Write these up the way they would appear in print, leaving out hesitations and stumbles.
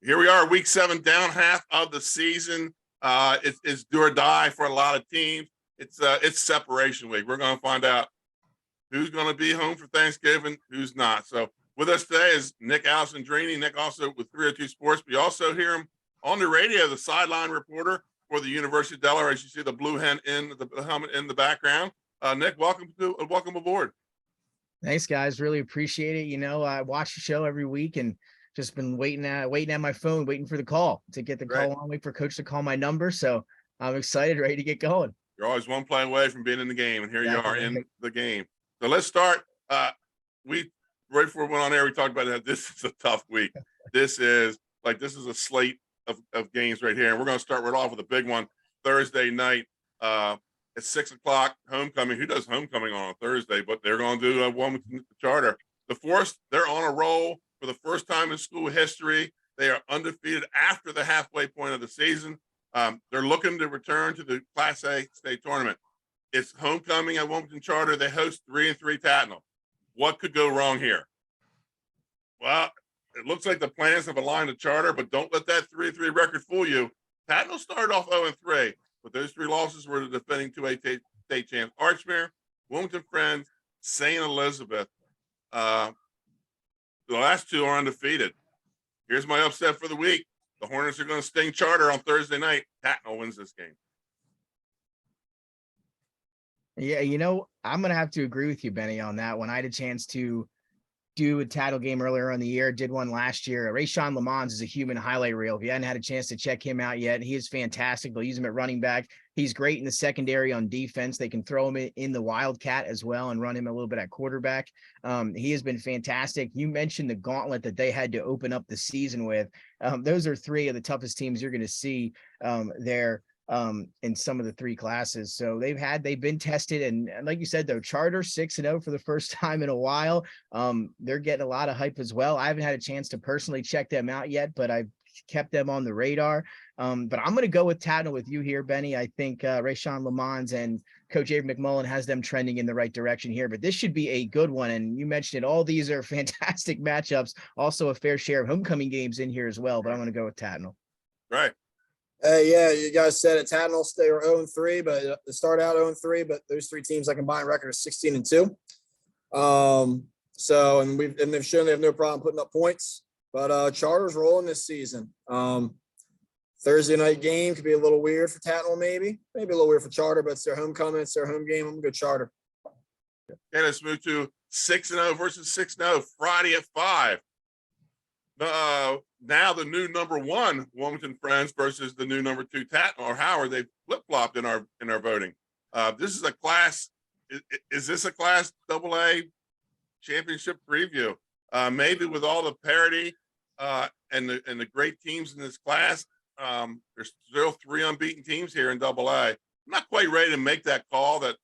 Here we are, week 7, down half of the season. It's do or die for a lot of teams. It's separation week. We're going to find out who's going to be home for Thanksgiving, who's not. So with us today is Nick Alessandrini. Nick also with 302 Sports. We also hear him on the radio, the sideline reporter for the University of Delaware. As you see the blue hen in the helmet in the background. Nick, welcome aboard. Thanks, guys. Really appreciate it. You know, I watch the show every week and just been waiting at my phone, waiting for the call to get the call on, wait for coach to call my number. So I'm excited, ready to get going. You're always one play away from being in the game, and here you are in the game. So let's start. Right before we went on air, we talked about that. This is a tough week. This is a slate of games right here, and we're going to start right off with a big one Thursday night. At 6 o'clock, homecoming. Who does homecoming on a Thursday? But they're going to do a Wilmington Charter. The Force, they're on a roll for the first time in school history. They are undefeated after the halfway point of the season. They're looking to return to the Class A state tournament. It's homecoming at Wilmington Charter. They host 3-3 Tattnall. What could go wrong here? Well, it looks like the plans have aligned to Charter, but don't let that 3-3 record fool you. Tattnall started off 0-3, but those 3 losses were the defending 2A state champs. Archmere, Wilmington Friends, St. Elizabeth. The last 2 are undefeated. Here's my upset for the week. The Hornets are going to sting Charter on Thursday night. Tattnall wins this game. Yeah, you know, I'm going to have to agree with you, Benny, on that one. I had a chance to do a title game earlier in the year, did one last year. Rayshawn Lamons is a human highlight reel. If you hadn't had a chance to check him out yet, he is fantastic. They'll use him at running back. He's great in the secondary on defense. They can throw him in the Wildcat as well and run him a little bit at quarterback. He has been fantastic. You mentioned the gauntlet that they had to open up the season with. Those are 3 of the toughest teams you're going to see there in some of the 3 classes. So they've been tested. And like you said, though, Charter 6-0 for the first time in a while. They're getting a lot of hype as well. I haven't had a chance to personally check them out yet, but I've kept them on the radar. But I'm going to go with Tattnall with you here, Benny. I think Rayshawn Lamons and Coach Avery McMullen has them trending in the right direction here, but this should be a good one. And you mentioned it, all these are fantastic matchups, also a fair share of homecoming games in here as well, but I'm going to go with Tattnall. Right. Yeah, you guys said it. Tattnall, they were 0-3, but they start out 0-3, but those 3 teams, that combined record is 16-2. So, and they've shown they have no problem putting up points, but Charter's rolling this season. Thursday night game could be a little weird for Tattnall, maybe a little weird for Charter, but it's their homecoming, it's their home game. I'm gonna go Charter. Okay, let's move to 6-0 versus 6-0 Friday at 5. Now the new number 1 Wilmington Friends versus the new number 2 Tattnall or Howard. They flip-flopped in our voting. This is a class. Is this a class AA championship preview? Maybe with all the parity and the great teams in this class. There's still 3 unbeaten teams here in AA. I'm not quite ready to make that call that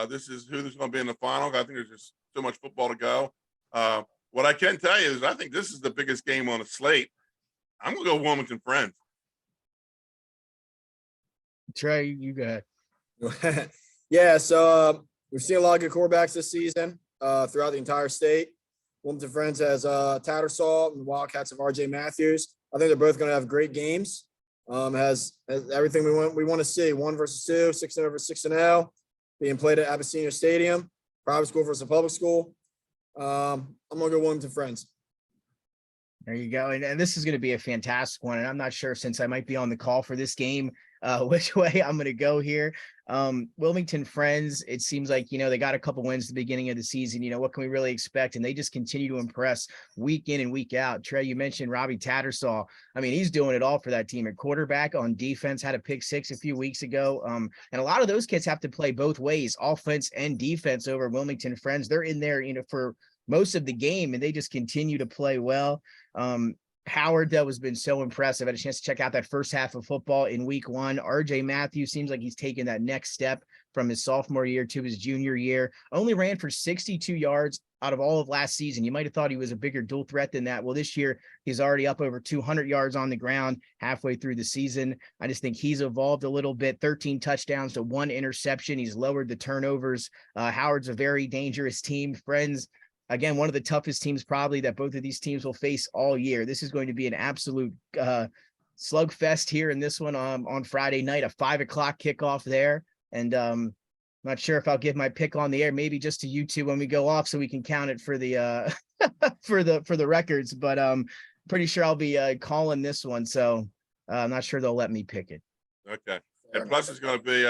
this is who's going to be in the final. I think there's just so much football to go. What I can tell you is I think this is the biggest game on the slate. I'm going to go Wilmington Friends. Trey, you go ahead. Yeah, so we've seen a lot of good quarterbacks this season throughout the entire state. Wilmington Friends has Tattersall and the Wildcats of R.J. Matthews. I think they're both going to have great games. Has everything we want to see. 1 versus 2, 6-0 versus 6-0, being played at Abyssinia Stadium, private school versus a public school. I'm going to go Wilmington Friends. There you go. And this is going to be a fantastic one. And I'm not sure, since I might be on the call for this game, which way I'm going to go here. Wilmington Friends, it seems like, they got a couple wins at the beginning of the season. What can we really expect? And they just continue to impress week in and week out. Trey, you mentioned Robbie Tattersall. I mean, he's doing it all for that team at quarterback, on defense, had a pick 6 a few weeks ago. And a lot of those kids have to play both ways, offense and defense, over Wilmington Friends. They're in there, for most of the game, and they just continue to play well. Howard, though, has been so impressive. I had a chance to check out that first half of football in week 1. RJ Matthews seems like he's taken that next step from his sophomore year to his junior year. Only ran for 62 yards out of all of last season. You might have thought he was a bigger dual threat than that. Well, this year he's already up over 200 yards on the ground halfway through the season. I just think he's evolved a little bit. 13 touchdowns to 1 interception. He's lowered the turnovers. Howard's a very dangerous team. Friends, again, one of the toughest teams probably that both of these teams will face all year. This is going to be an absolute slugfest here in this one on Friday night, a 5:00 kickoff there. And not sure if I'll give my pick on the air, maybe just to you two when we go off so we can count it for the for the records, but pretty sure I'll be calling this one. So I'm not sure they'll let me pick it. Okay. And plus it's going to be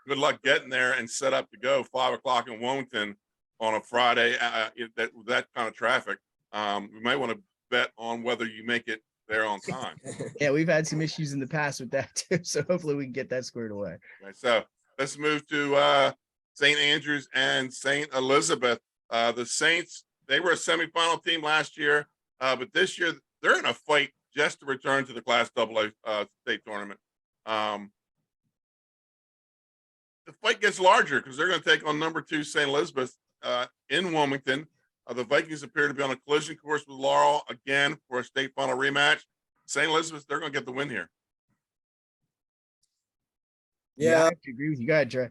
good luck getting there and set up to go 5:00 in Wilmington on a Friday. That kind of traffic. We might want to bet on whether you make it there on time. Yeah, we've had some issues in the past with that too. So hopefully we can get that squared away. Okay, so let's move to St. Andrews and St. Elizabeth. The Saints, they were a semifinal team last year, but this year they're in a fight just to return to the Class AA state tournament. The fight gets larger because they're going to take on number 2 St. Elizabeth in Wilmington. The Vikings appear to be on a collision course with Laurel again for a state final rematch. St. Elizabeth, they're going to get the win here. Yeah, I have to agree with you. Go ahead, Trey.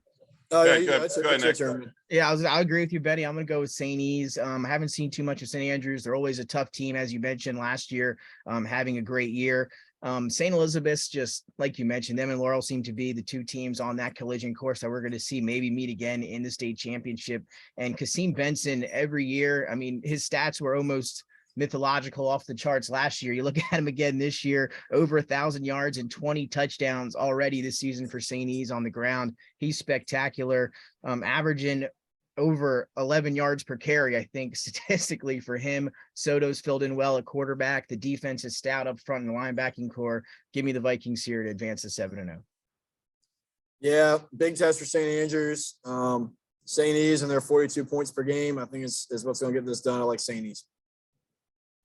Oh, Yeah, yeah, go ahead, Nick. Yeah, I agree with you, Benny. I'm going to go with St. E's. I haven't seen too much of St. Andrews. They're always a tough team, as you mentioned last year, having a great year. St. Elizabeth's, just like you mentioned, them and Laurel seem to be the 2 teams on that collision course that we're going to see maybe meet again in the state championship. And Kasim Benson, every year, I mean, his stats were almost mythological, off the charts last year. You look at him again this year, over 1,000 yards and 20 touchdowns already this season for St. E's on the ground. He's spectacular, averaging over 11 yards per carry, I think, statistically for him. Soto's filled in well at quarterback. The defense is stout up front in the linebacking core. Give me the Vikings here to advance to 7-0. Yeah, big test for St. Andrews. St. E's and their 42 points per game, I think is what's going to get this done. I like St. E's.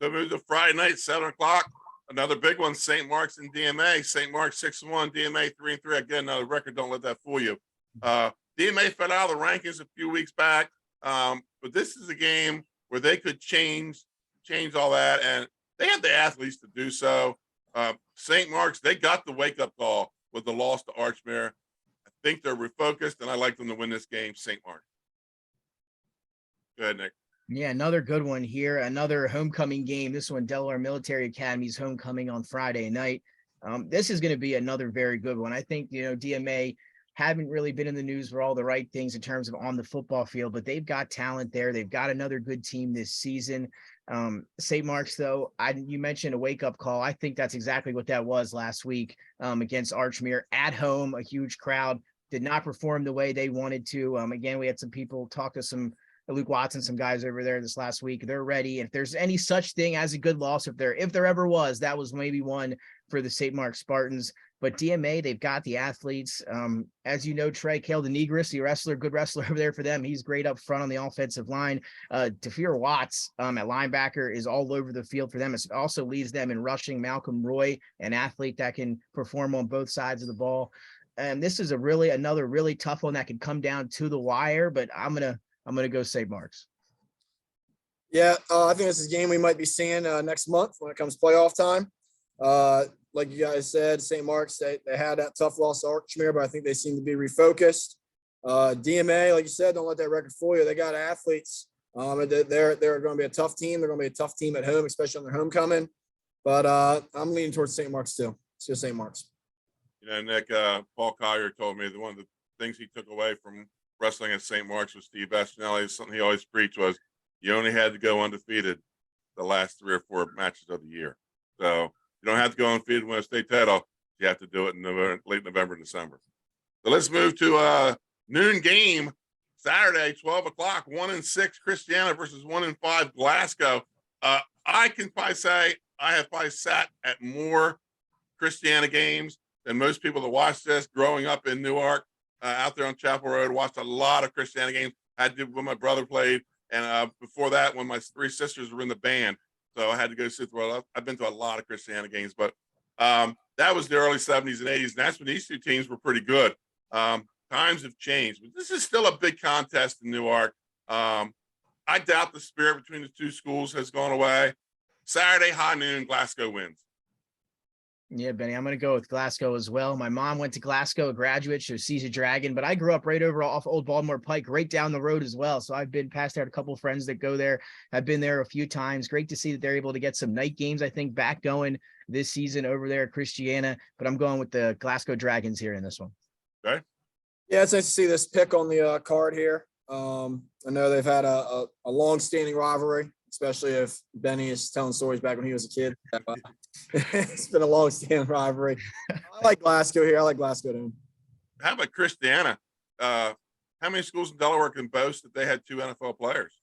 So move to Friday night, 7:00. Another big one, St. Mark's and DMA. St. Mark's 6-1, DMA 3-3. Again, another record. Don't let that fool you. DMA fell out of the rankings a few weeks back, but this is a game where they could change all that, and they have the athletes to do so. St. Mark's, they got the wake-up call with the loss to Archmere. I think they're refocused, and I like them to win this game, St. Mark's. Go ahead, Nick. Yeah, another good one here. Another homecoming game. This one, Delaware Military Academy's homecoming on Friday night. This is going to be another very good one. I think, DMA haven't really been in the news for all the right things in terms of on the football field, but they've got talent there. They've got another good team this season. St. Mark's, though, you mentioned a wake-up call. I think that's exactly what that was last week against Archmere at home. A huge crowd did not perform the way they wanted to. Again, we had some people talk to Luke Watson, some guys over there this last week. They're ready. If there's any such thing as a good loss, if there ever was, that was maybe one for the St. Mark's Spartans. But DMA, they've got the athletes. As you know, Trey, Kale the Negris, the wrestler, good wrestler over there for them. He's great up front on the offensive line. Tafir Watts at linebacker is all over the field for them. It also leads them in rushing. Malcolm Roy, an athlete that can perform on both sides of the ball. And this is another really tough one that could come down to the wire, but I'm gonna go St. Mark's. Yeah, I think this is a game we might be seeing next month when it comes playoff time. Like you guys said, St. Mark's, they had that tough loss to Archmere, but I think they seem to be refocused. DMA, like you said, don't let that record fool you. They got athletes. They're going to be a tough team. They're going to be a tough team at home, especially on their homecoming. But I'm leaning towards St. Mark's too. It's just St. Mark's. Nick, Paul Collier told me that one of the things he took away from wrestling at St. Mark's with Steve Bastianelli, something he always preached was you only had to go undefeated the last 3 or 4 matches of the year. So you don't have to go undefeated to win a state title. You have to do it in late November, December. So let's move to noon game Saturday, 12:00, 1-6 Christiana versus 1-5 Glasgow. I can probably say I have probably sat at more Christiana games than most people that watch this. Growing up in Newark, out there on Chapel Road, watched a lot of Christiana games. I did when my brother played, and before that, when my 3 sisters were in the band, so I had to go sit through. I've been to a lot of Christiana games, but that was the early 70s and 80s, and that's when these 2 teams were pretty good. Times have changed, but this is still a big contest in Newark. I doubt the spirit between the 2 schools has gone away. Saturday, high noon, Glasgow wins. Yeah, Benny, I'm going to go with Glasgow as well. My mom went to Glasgow, a graduate, so she's a Dragon, but I grew up right over off Old Baltimore Pike, right down the road as well. So I've been past there, a couple of friends that go there. I've been there a few times. Great to see that they're able to get some night games, I think, back going this season over there at Christiana, but I'm going with the Glasgow Dragons here in this one. Okay. Yeah, it's nice to see this pick on the card here. I know they've had a long-standing rivalry, especially if Benny is telling stories back when he was a kid. It's been a long-standing rivalry. I like Glasgow here. I like Glasgow to win. How about Christiana? How many schools in Delaware can boast that they had 2 NFL players?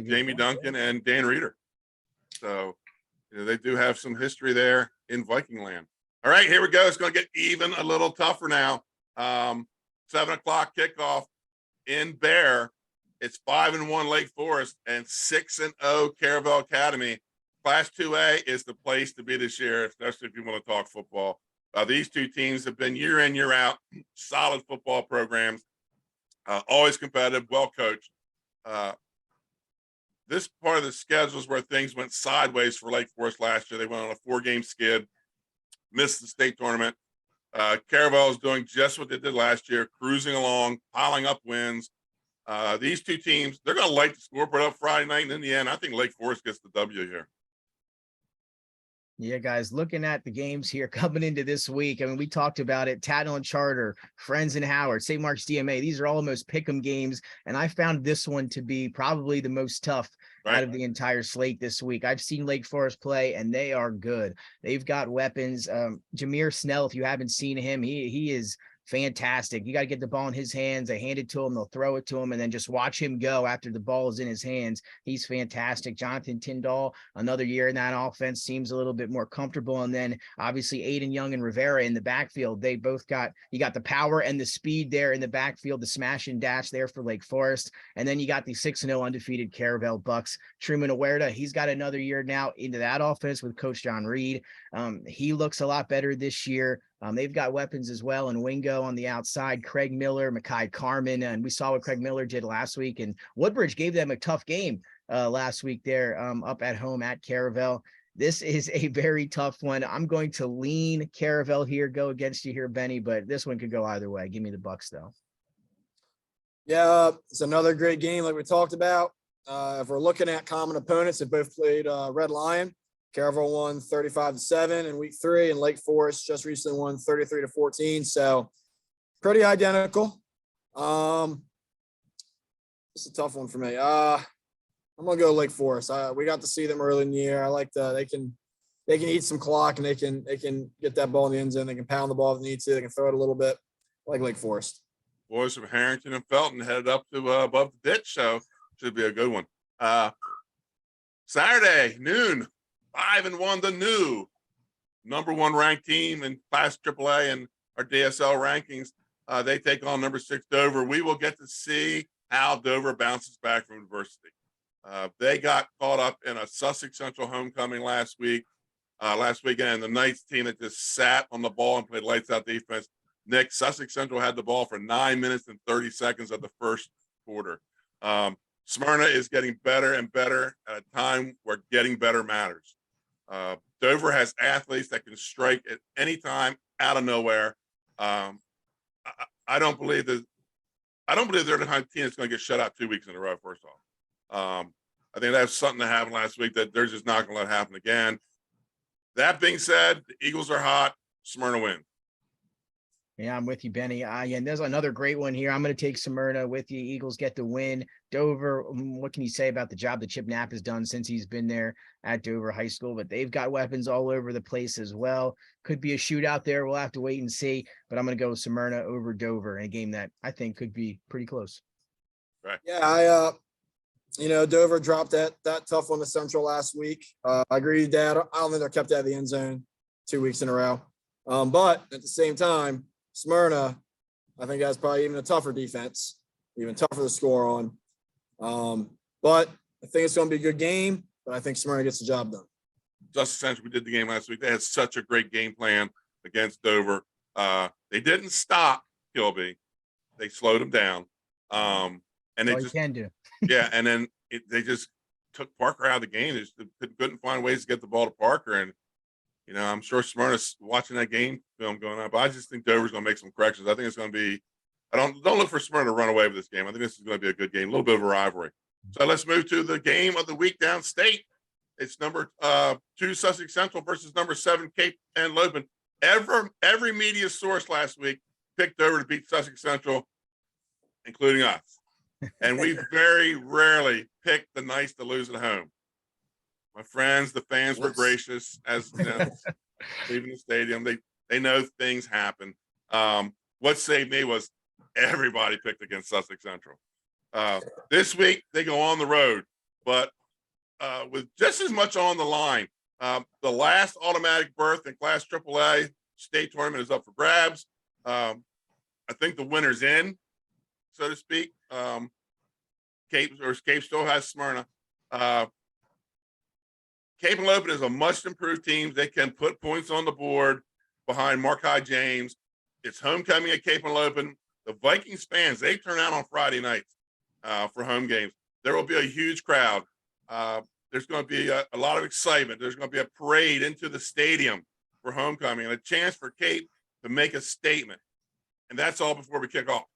Jamie Duncan and Dan Reeder. So, they do have some history there in Viking land. All right, here we go. It's going to get even a little tougher now. 7:00 kickoff in Bear. It's 5-1 Lake Forest and 6-0 Caravel Academy. Class 2A is the place to be this year, especially if you want to talk football. These two teams have been year in, year out, solid football programs, always competitive, well coached. This part of the schedule is where things went sideways for Lake Forest last year. They went on a 4-game skid, missed the state tournament. Caravel is doing just what they did last year, cruising along, piling up wins. These two teams, they're going to light the scoreboard up Friday night, and in the end, I think Lake Forest gets the W here. Yeah, guys, looking at the games here coming into this week. I mean, we talked about it. Tattnall and Charter, Friends and Howard, St. Mark's DMA. These are all almost pick'em games. And I found this one to be probably the most tough out of the entire slate this week. I've seen Lake Forest play, and they are good. They've got weapons. Jameer Snell, if you haven't seen him, he is fantastic. You got to get the ball in his hands. They hand it to him, they'll throw it to him, and then just watch him go after the ball is in his hands. He's fantastic. Jonathan Tyndall, another year in that offense, seems a little bit more comfortable. And then obviously Aiden Young and Rivera in the backfield. They both you got the power and the speed there in the backfield, the smash and dash there for Lake Forest. And then you got the 6-0 undefeated Caravel Bucks. Truman Awerta, he's got another year now into that offense with Coach John Reed. He looks a lot better this year. They've got weapons as well, and Wingo on the outside, Craig Miller, Makai Carmen, and we saw what Craig Miller did last week, and Woodbridge gave them a tough game last week there up at home at Caravel. This is a very tough one. I'm going to lean Caravel here, go against you here, Benny, but this one could go either way. Give me the Bucks, though. Yeah, it's another great game like we talked about. If we're looking at common opponents, they both played Red Lion. Caravel won 35-7 in week 3, and Lake Forest just recently won 33-14. So pretty identical. It's a tough one for me. I'm gonna go Lake Forest. We got to see them early in the year. I like they can eat some clock, and they can get that ball in the end zone. They can pound the ball if they need to. They can throw it a little bit. I like Lake Forest. Boys from Harrington and Felton headed up to above the ditch, so should be a good one. Saturday noon. 5-1, the new number 1 ranked team in Class AAA and our DSL rankings. They take on number 6 Dover. We will get to see how Dover bounces back from adversity. They got caught up in a Sussex Central homecoming last weekend, and the Knights team that just sat on the ball and played lights out defense. Nick, Sussex Central had the ball for 9 minutes and 30 seconds of the first quarter. Smyrna is getting better and better at a time where getting better matters. Dover has athletes that can strike at any time out of nowhere. I don't believe they're the kind of team that's going to get shut out 2 weeks in a row. First off, I think that's something that happened last week that they're just not going to let happen again. That being said, the Eagles are hot. Smyrna wins. Yeah, I'm with you, Benny. And there's another great one here. I'm going to take Smyrna with you. Eagles get the win. Dover, what can you say about the job that Chip Knapp has done since he's been there at Dover High School? But they've got weapons all over the place as well. Could be a shootout there. We'll have to wait and see. But I'm going to go with Smyrna over Dover in a game that I think could be pretty close. Right. Yeah, Dover dropped that tough one to Central last week. I agree with Dad. I don't think they're kept out of the end zone 2 weeks in a row. But at the same time, Smyrna, I think that's probably even a tougher defense, even tougher to score on. But I think it's going to be a good game, but I think Smyrna gets the job done. Just essentially, we did the game last week. They had such a great game plan against Dover. They didn't stop Kilby. They slowed him down. And they just can do. Yeah, and then they just took Parker out of the game. They just couldn't find ways to get the ball to Parker. And, You know, I'm sure Smyrna's watching that game film going on, but I just think Dover's going to make some corrections. I think it's going to be. I don't look for Smyrna to run away with this game. I think this is going to be a good game, a little bit of a rivalry. So let's move to the game of the week downstate. It's number 2 Sussex Central versus number 7 Cape and Lopin. Every media source last week picked Dover to beat Sussex Central, including us. And we very rarely pick the Knights to lose at home. My friends, the fans were gracious as you know, leaving the stadium. They know things happen. What saved me was everybody picked against Sussex Central. This week they go on the road, but with just as much on the line. The last automatic berth in Class AAA state tournament is up for grabs. I think the winner's in, so to speak. Cape still has Smyrna. Cape and Lopin is a much improved team. They can put points on the board behind Markai James. It's homecoming at Cape and Lopin. The Vikings fans, they turn out on Friday nights for home games. There will be a huge crowd. There's going to be a lot of excitement. There's going to be a parade into the stadium for homecoming and a chance for Cape to make a statement. And that's all before we kick off.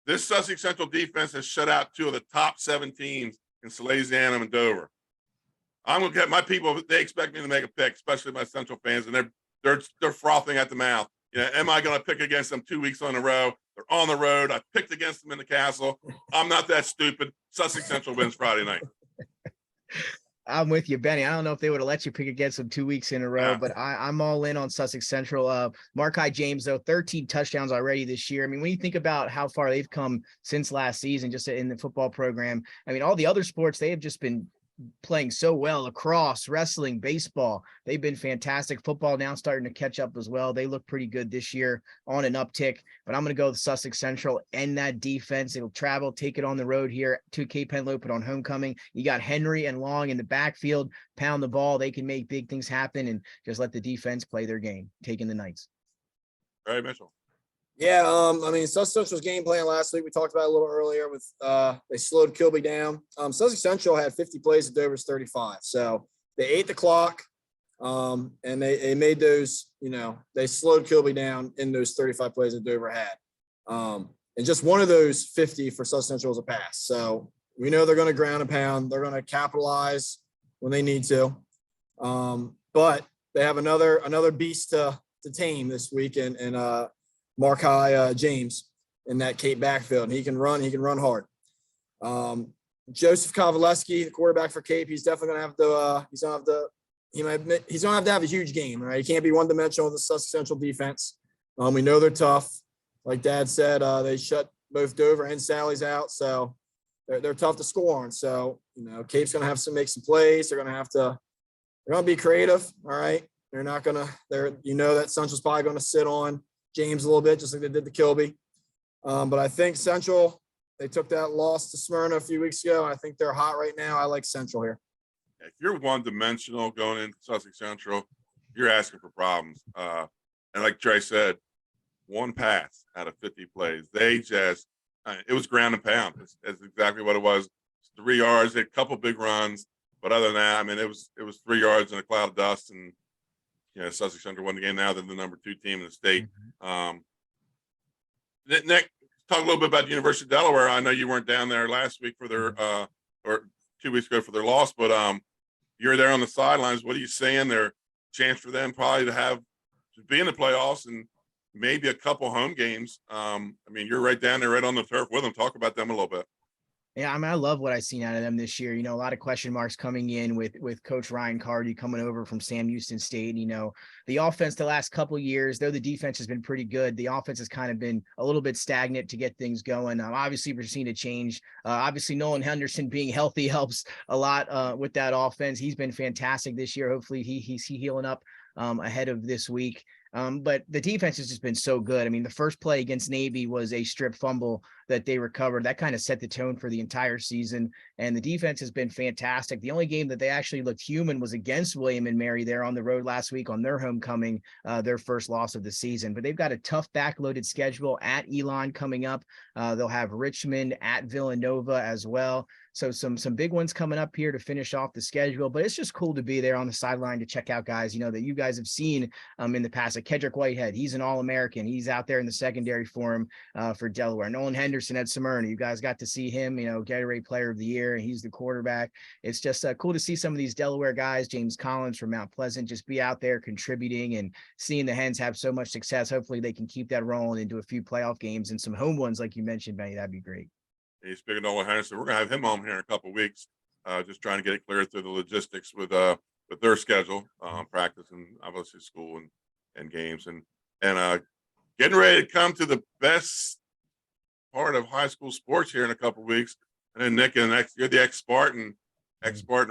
This Sussex Central defense has shut out 2 of the top 7 teams in Salesianum and Dover. I'm going to get my people, they expect me to make a pick, especially my Central fans, and they're frothing at the mouth. You know, am I going to pick against them 2 weeks in a row? They're on the road. I picked against them in the Castle. I'm not that stupid. Sussex Central wins Friday night. I'm with you, Benny. I don't know if they would have let you pick against them 2 weeks in a row, but I'm all in on Sussex Central. Markai James, though, 13 touchdowns already this year. I mean, when you think about how far they've come since last season, just in the football program, I mean, all the other sports, they have just been playing so well. Lacrosse, wrestling, baseball, they've been fantastic. Football now starting to catch up as well. They look pretty good this year, on an uptick, but I'm going to go with Sussex Central and that defense. It'll travel, take it on the road here to Cape Henlopen on homecoming. You got Henry and Long in the backfield, pound the ball. They can make big things happen and just let the defense play their game, taking the Knights. All right, Mitchell. Yeah, I mean, Sussex Central's game plan last week, we talked about it a little earlier with they slowed Kilby down. Sussex Central had 50 plays at Dover's 35. So they ate the clock and they made those, you know, they slowed Kilby down in those 35 plays that Dover had. And just one of those 50 for Sussex Central was a pass. So we know they're going to ground and pound. They're going to capitalize when they need to. But they have another beast to tame this week and Markai James in that Cape backfield. He can run hard. Joseph Kovaleski, the quarterback for Cape, he's definitely going to have to have a huge game, right? He can't be one dimensional with the Sussex Central defense. We know they're tough. Like Dad said, they shut both Dover and Sally's out. So they're tough to score on. So, you know, Cape's going to have to make some plays. They're going to be creative. All right. That Central's probably going to sit on James a little bit, just like they did to Kilby. But I think Central, they took that loss to Smyrna a few weeks ago. I think they're hot right now. I like Central here. If you're one-dimensional going into Sussex Central, you're asking for problems. And like Trey said, one pass out of 50 plays. It was ground and pound. That's exactly what it was. 3 yards, a couple big runs. But other than that, I mean, it was 3 yards in a cloud of dust, and you know, Sussex Central won the game. Now they're the number 2 team in the state. Nick, talk a little bit about the University of Delaware. I know you weren't down there last week for their or 2 weeks ago for their loss, but you're there on the sidelines. What are you saying? Their chance for them probably to be in the playoffs and maybe a couple home games. I mean, you're right down there, right on the turf with them. Talk about them a little bit. Yeah, I mean, I love what I've seen out of them this year. You know, a lot of question marks coming in with Coach Ryan Cardy coming over from Sam Houston State. You know, the offense the last couple of years, though the defense has been pretty good, the offense has kind of been a little bit stagnant to get things going. Obviously, we're seeing a change. Obviously, Nolan Henderson being healthy helps a lot with that offense. He's been fantastic this year. Hopefully, he's healing up ahead of this week. But the defense has just been so good. I mean, the first play against Navy was a strip fumble that they recovered. That kind of set the tone for the entire season. And the defense has been fantastic. The only game that they actually looked human was against William and Mary there on the road last week on their homecoming, their first loss of the season. But they've got a tough backloaded schedule at Elon coming up. They'll have Richmond at Villanova as well. So some big ones coming up here to finish off the schedule, but it's just cool to be there on the sideline to check out guys, that you guys have seen in the past, like Kedrick Whitehead. He's an All-American. He's out there in the secondary for him for Delaware. Nolan Henderson at Smyrna. You guys got to see him, Gatorade Player of the Year, and he's the quarterback. It's just cool to see some of these Delaware guys, James Collins from Mount Pleasant, just be out there contributing and seeing the Hens have so much success. Hopefully they can keep that rolling into a few playoff games and some home ones, like you mentioned, Benny. That'd be great. He's speaking to Nolan Henderson. We're gonna have him on here in a couple of weeks. Just trying to get it cleared through the logistics with their schedule, practice and obviously school and games and getting ready to come to the best part of high school sports here in a couple of weeks. And then Nick, you're the ex-Spartan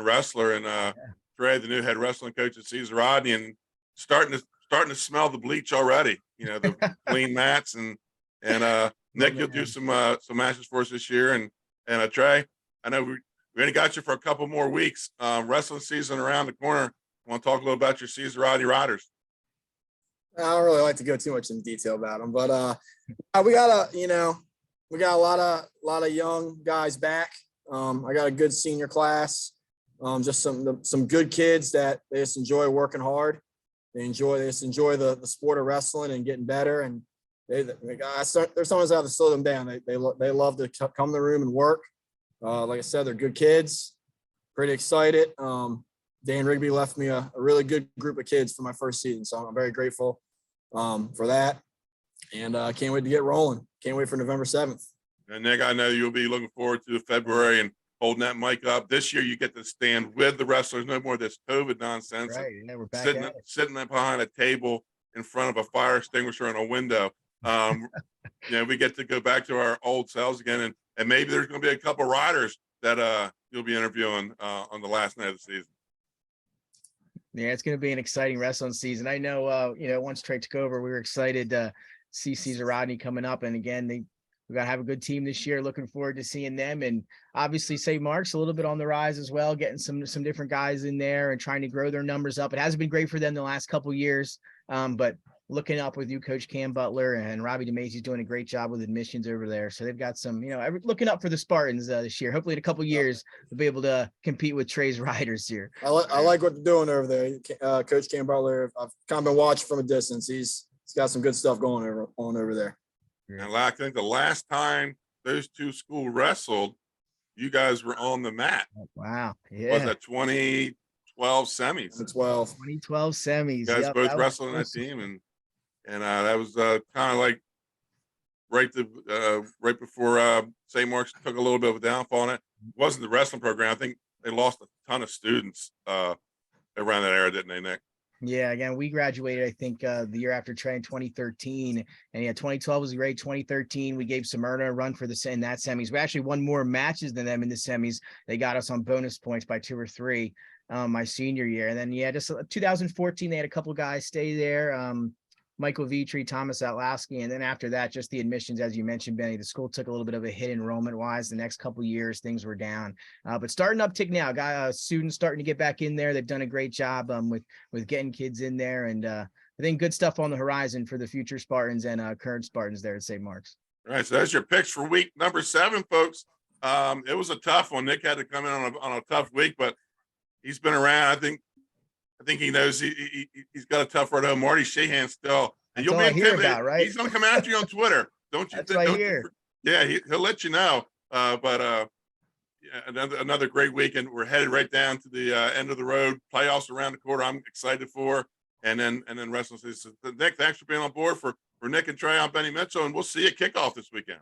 wrestler, and Trey, the new head wrestling coach at Caesar Rodney, and starting to smell the bleach already. The clean mats and Nick, you'll do some matches for us this year, and Trey, I know we only got you for a couple more weeks. Wrestling season around the corner. Want to talk a little about your Caesar Rodney Riders? I don't really like to go too much in detail about them, but we got a lot of young guys back. I got a good senior class. Just some good kids that they just enjoy working hard. They just enjoy the sport of wrestling and getting better. And there's someone that have to slow them down. They love to come to the room and work. Like I said, they're good kids. Pretty excited. Dan Rigby left me a really good group of kids for my first season, so I'm very grateful for that. And I can't wait to get rolling. Can't wait for November 7th. And Nick, I know you'll be looking forward to February and holding that mic up. This year, you get to stand with the wrestlers. No more of this COVID nonsense. Right. Yeah, we're back sitting behind a table in front of a fire extinguisher in a window. We get to go back to our old selves again, and maybe there's going to be a couple riders that you'll be interviewing on the last night of the season. Yeah, it's going to be an exciting wrestling season. I know, once Trey took over, we were excited to see Caesar Rodney coming up. And again, we got to have a good team this year. Looking forward to seeing them. And obviously St. Mark's a little bit on the rise as well, getting some different guys in there and trying to grow their numbers up. It hasn't been great for them the last couple of years, but looking up with you, Coach Cam Butler, and Robbie DeMacy's doing a great job with admissions over there. So they've got some, looking up for the Spartans this year. Hopefully in a couple of years, they'll be able to compete with Trey's Riders here. I like what they're doing over there. Coach Cam Butler, I've kind of been watching from a distance. He's got some good stuff going on over there. And I think the last time those two schools wrestled, you guys were on the mat. Wow. Yeah. Was that 2012 semis? 2012 semis. You guys both wrestled on that team, and that was kind of like right before St. Mark's took a little bit of a downfall. And it wasn't the wrestling program. I think they lost a ton of students around that era, didn't they, Nick? Yeah, again, we graduated, I think, the year after Trey in 2013. And 2012 was great. 2013, we gave Smyrna a run in that semis. We actually won more matches than them in the semis. They got us on bonus points by 2 or 3 my senior year. And then, just 2014, they had a couple guys stay there. Michael Vitri, Thomas Atlowski. And then after that, just the admissions, as you mentioned, Benny, the school took a little bit of a hit enrollment wise. The next couple of years, things were down, but starting uptick now. Got students starting to get back in there. They've done a great job with getting kids in there. And I think good stuff on the horizon for the future Spartans and current Spartans there at St. Mark's. All right. So that's your picks for week number 7, folks. It was a tough one. Nick had to come in on a tough week, but he's been around. I think he knows he's got a tough road home. Marty Sheehan still. And you'll be intimidated, right? He's going to come after you on Twitter. Don't you? That's what I hear. Yeah, he'll let you know. But another great weekend. We're headed right down to the end of the road. Playoffs around the corner. I'm excited for. And then wrestling season. Nick, thanks for being on board for Nick and Trey. I'm Benny Mitchell, and we'll see you at kickoff this weekend.